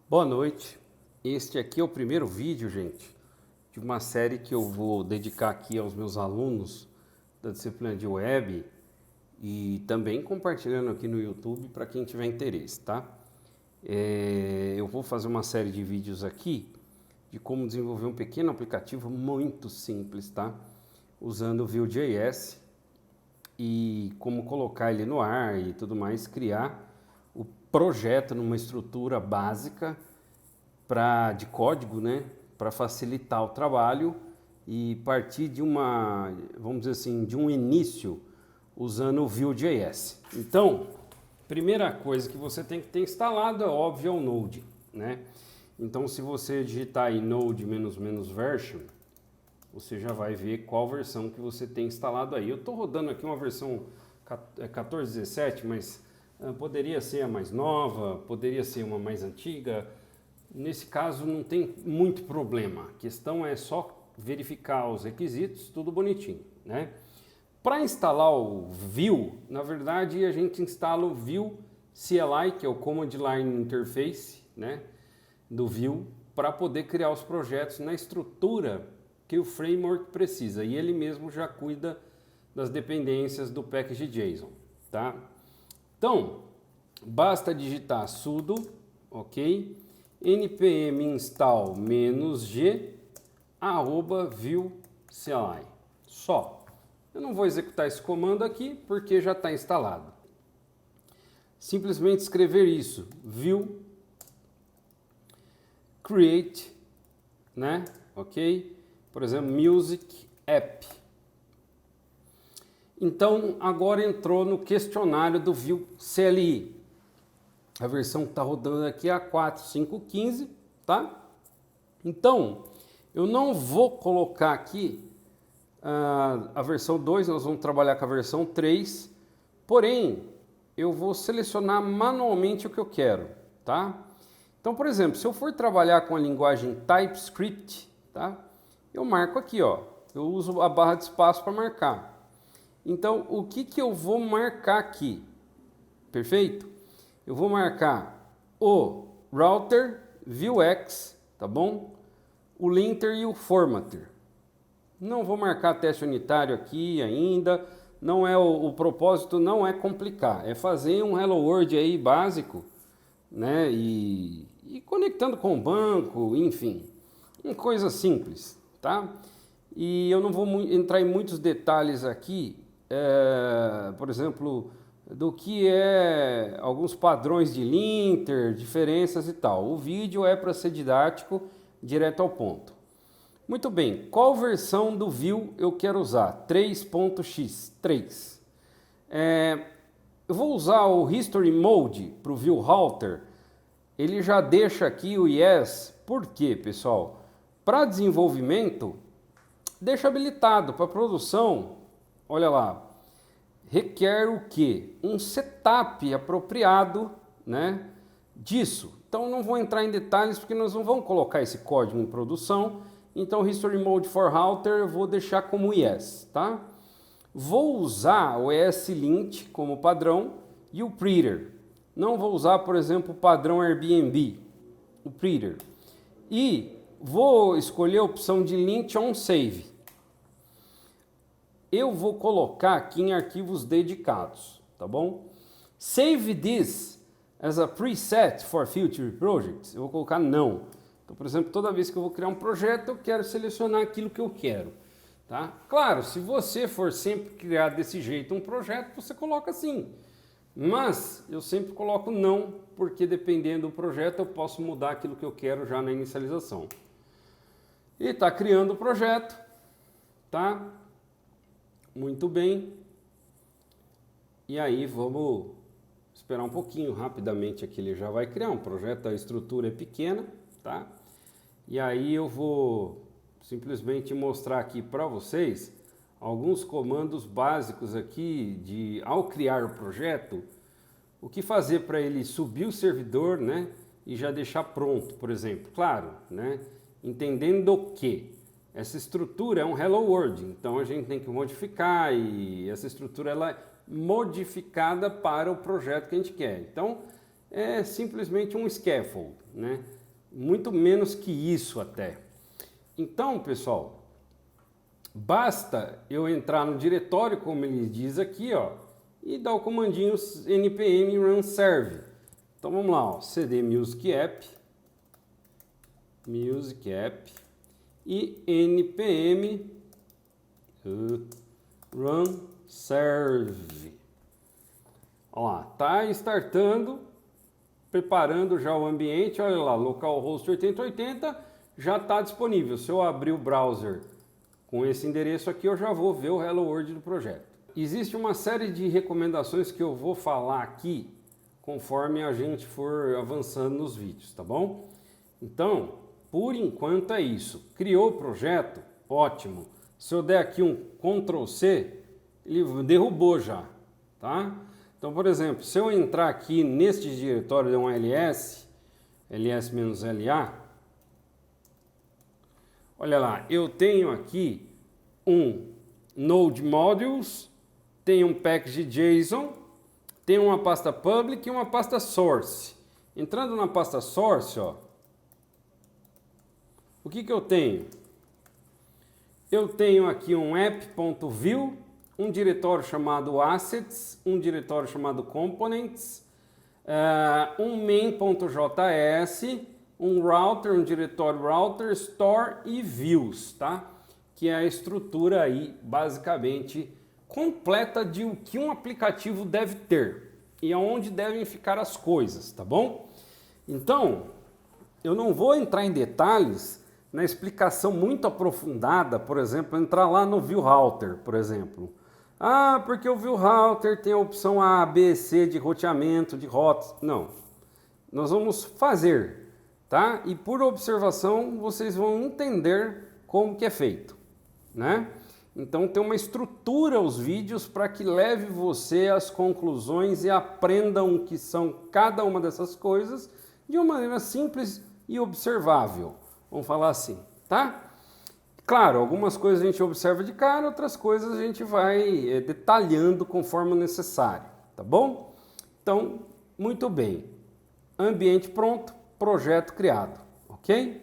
Boa noite, este aqui é o primeiro vídeo, gente, de uma série que eu vou dedicar aqui aos meus alunos da disciplina de web e também compartilhando aqui no YouTube para quem tiver interesse, tá? Eu vou fazer uma série de vídeos aqui de como desenvolver um pequeno aplicativo muito simples, tá? Usando o Vue.js e como colocar ele no ar e tudo mais, criar o projeto numa estrutura básica de código, né, para facilitar o trabalho e partir de vamos dizer assim, de um início usando o Vue.js. Então, primeira coisa que você tem que ter instalado é óbvio o Node, né? Então, se você digitar aí node --version, você já vai ver qual versão que você tem instalado aí. Eu estou rodando aqui uma versão 14.17, mas poderia ser a mais nova, poderia ser uma mais antiga. Nesse caso não tem muito problema. A questão é só verificar os requisitos, tudo bonitinho, né? Para instalar o Vue, na verdade a gente instala o Vue CLI, que é o Command Line Interface, né, do Vue, para poder criar os projetos na estrutura que o framework precisa. E ele mesmo já cuida das dependências do package.json, tá? Então, basta digitar sudo, ok? npm install -g @vue CLI. Só. Eu não vou executar esse comando aqui porque já está instalado. Simplesmente escrever isso, vue create, né? Ok? Por exemplo, music app. Então, agora entrou no questionário do Vue CLI. A versão que está rodando aqui é a 4.5.15, tá? Então, eu não vou colocar aqui a versão 2, nós vamos trabalhar com a versão 3, porém, eu vou selecionar manualmente o que eu quero, tá? Então, por exemplo, se eu for trabalhar com a linguagem TypeScript, tá? Eu marco aqui, ó, eu uso a barra de espaço para marcar. Então, o que eu vou marcar aqui? Perfeito? Eu vou marcar o router, Vuex, tá bom? O linter e o formatter. Não vou marcar teste unitário aqui ainda. Não é o propósito não é complicar, é fazer um Hello World aí básico, né? E conectando com o banco, enfim, uma coisa simples, tá? E eu não vou entrar em muitos detalhes aqui, por exemplo, do que é alguns padrões de linter, diferenças e tal. O vídeo é para ser didático, direto ao ponto. Muito bem, qual versão do Vue eu quero usar? 3.x, 3. Eu vou usar o History Mode para o Vue Router. Ele já deixa aqui o Yes. Por quê, pessoal? Para desenvolvimento, deixa habilitado. Para produção, olha lá, requer o quê? Um setup apropriado, né, disso. Então não vou entrar em detalhes porque nós não vamos colocar esse código em produção. Então History Mode for Router eu vou deixar como Yes, tá? Vou usar o ESLint como padrão e o Prettier. Não vou usar, por exemplo, o padrão Airbnb, o Prettier. E vou escolher a opção de lint on save. Eu vou colocar aqui em arquivos dedicados, tá bom? Save this as a preset for future projects. Eu vou colocar não. Então, por exemplo, toda vez que eu vou criar um projeto, eu quero selecionar aquilo que eu quero, tá? Claro, se você for sempre criar desse jeito um projeto, você coloca assim. Mas eu sempre coloco não, porque dependendo do projeto, eu posso mudar aquilo que eu quero já na inicialização. E está criando o projeto, tá? Muito bem. E aí vamos esperar um pouquinho, rapidamente aqui ele já vai criar um projeto, a estrutura é pequena, tá? E aí eu vou simplesmente mostrar aqui para vocês alguns comandos básicos aqui ao criar o projeto, o que fazer para ele subir o servidor, né, e já deixar pronto, por exemplo. Claro, né, entendendo que essa estrutura é um Hello World, então a gente tem que modificar e essa estrutura ela é modificada para o projeto que a gente quer. Então é simplesmente um scaffold, né? Muito menos que isso até. Então, pessoal, basta eu entrar no diretório, como ele diz aqui, ó, e dar o comandinho npm run serve. Então vamos lá, ó, cd music app e npm run serve. Ó lá, tá startando, preparando já o ambiente. Olha lá, localhost 8080 já está disponível. Se eu abrir o browser com esse endereço aqui, eu já vou ver o Hello World do projeto. Existe uma série de recomendações que eu vou falar aqui conforme a gente for avançando nos vídeos, tá bom? Então, por enquanto é isso. Criou o projeto? Ótimo. Se eu der aqui um Ctrl C, ele derrubou já, tá? Então, por exemplo, se eu entrar aqui neste diretório de um ls-la, olha lá, eu tenho aqui um Node Modules, tenho um package JSON, tenho uma pasta public e uma pasta source. Entrando na pasta source, ó, o que eu tenho? Eu tenho aqui um app.view, um diretório chamado assets, um diretório chamado components, um main.js, um router, um diretório router, store e views, tá? Que é a estrutura aí, basicamente, completa de o que um aplicativo deve ter e aonde devem ficar as coisas, tá bom? Então, eu não vou entrar em detalhes na explicação muito aprofundada, por exemplo, entrar lá no View Router, por exemplo. Ah, porque o View Router tem a opção A, B, C de roteamento, de rotas. Não, nós vamos fazer, tá? E por observação vocês vão entender como que é feito, né? Então tem uma estrutura os vídeos para que leve você às conclusões e aprendam o que são cada uma dessas coisas de uma maneira simples e observável. Vamos falar assim, tá? Claro, algumas coisas a gente observa de cara, outras coisas a gente vai detalhando conforme necessário, tá bom? Então, muito bem. Ambiente pronto, projeto criado, ok?